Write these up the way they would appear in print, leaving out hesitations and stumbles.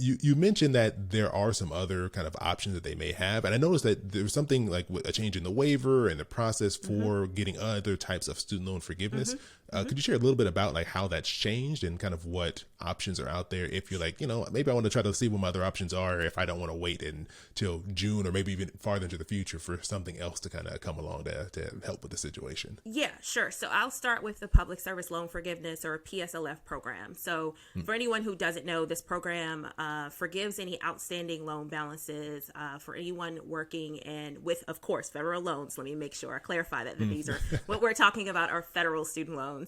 you mentioned that there are some other kind of options that they may have, and I noticed that there's something like a change in the waiver and the process for getting other types of student loan forgiveness. Could you share a little bit about like how that's changed and kind of what options are out there if you're like, maybe I want to try to see what my other options are if I don't want to wait until June or maybe even farther into the future for something else to kind of come along to help with the situation? Yeah, sure. So I'll start with the Public Service Loan Forgiveness or PSLF program. So for anyone who doesn't know, this program forgives any outstanding loan balances for anyone working with, of course, federal loans. Let me make sure I clarify that these are what we're talking about are federal student loans.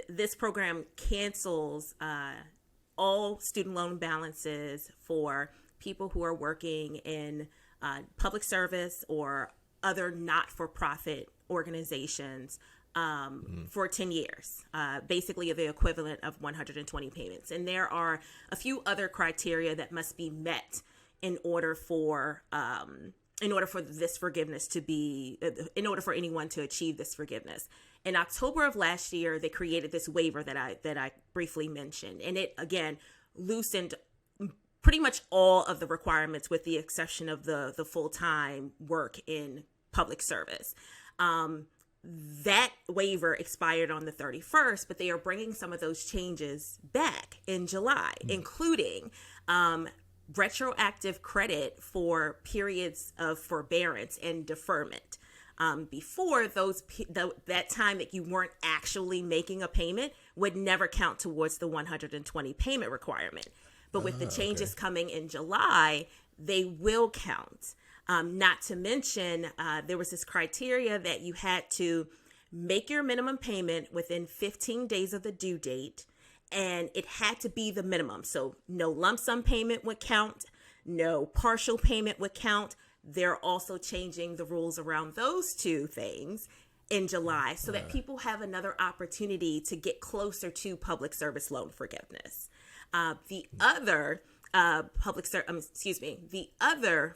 This program cancels all student loan balances for people who are working in public service or other not-for-profit organizations for 10 years, basically the equivalent of 120 payments. And there are a few other criteria that must be met in order for this forgiveness to be, in order for anyone to achieve this forgiveness. In October of last year, they created this waiver that I briefly mentioned, and it again loosened pretty much all of the requirements with the exception of the full-time work in public service. That waiver expired on the 31st, but they are bringing some of those changes back in July, including retroactive credit for periods of forbearance and deferment. Before that time that you weren't actually making a payment would never count towards the 120 payment requirement. But with the changes coming in July, they will count. Not to mention, there was this criteria that you had to make your minimum payment within 15 days of the due date, and it had to be the minimum. So no lump sum payment would count, no partial payment would count. They're also changing the rules around those two things in July so that people have another opportunity to get closer to public service loan forgiveness. The other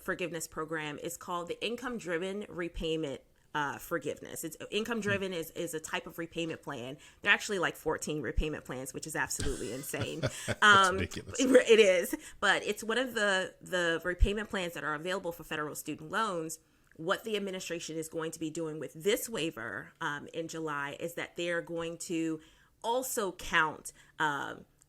forgiveness program is called the income-driven repayment forgiveness. It's income-driven is a type of repayment plan. There are actually like 14 repayment plans, which is absolutely insane. That's ridiculous. It is, but it's one of the repayment plans that are available for federal student loans. What the administration is going to be doing with this waiver in July is that they're going to also count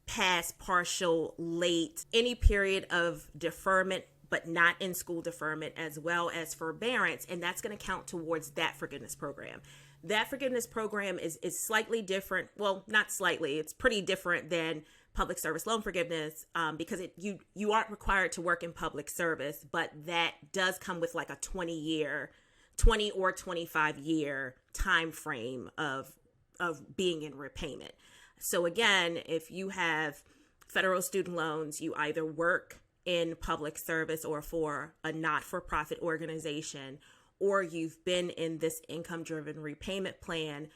past, partial, late, any period of deferment, but not in school deferment, as well as forbearance, and that's going to count towards that forgiveness program. That forgiveness program is slightly different. Well, not slightly. It's pretty different than public service loan forgiveness because you aren't required to work in public service, but that does come with like a 20 or 25 year time frame of being in repayment. So again, if you have federal student loans, you either work in public service or for a not-for-profit organization, or you've been in this income-driven repayment plan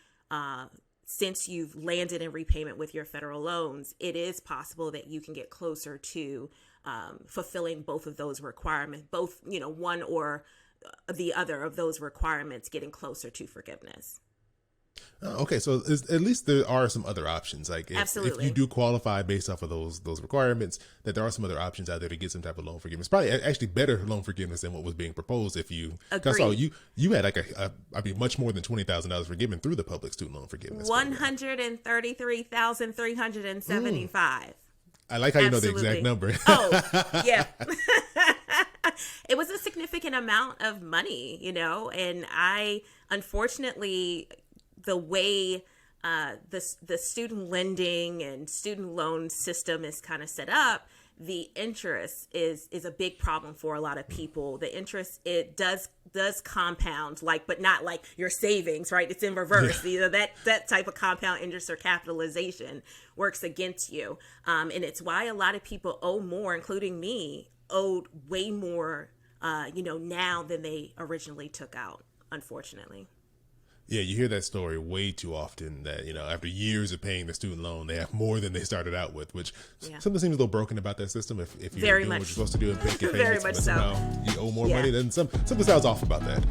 since you've landed in repayment with your federal loans, it is possible that you can get closer to fulfilling both of those requirements, both, one or the other of those requirements, getting closer to forgiveness. Okay, so at least there are some other options. Like if you do qualify based off of those requirements, that there are some other options out there to get some type of loan forgiveness. Probably actually better loan forgiveness than what was being proposed. If you, I saw you had like much more than $20,000 forgiven through the public student loan forgiveness. $133,375. I like how you know the exact number. Oh, yeah. It was a significant amount of money, and I unfortunately, the way the student lending and student loan system is kind of set up, the interest is a big problem for a lot of people. The interest, it does compound, but not like your savings, right? It's in reverse. Yeah. That type of compound interest or capitalization works against you. And it's why a lot of people owe more, including me, owed way more, now than they originally took out, unfortunately. Yeah, you hear that story way too often that, after years of paying the student loan, they have more than they started out with, which something seems a little broken about that system. If you're Very doing much. what you're supposed to do and pay your Very payments, much so. You owe more money, then something sounds off about that.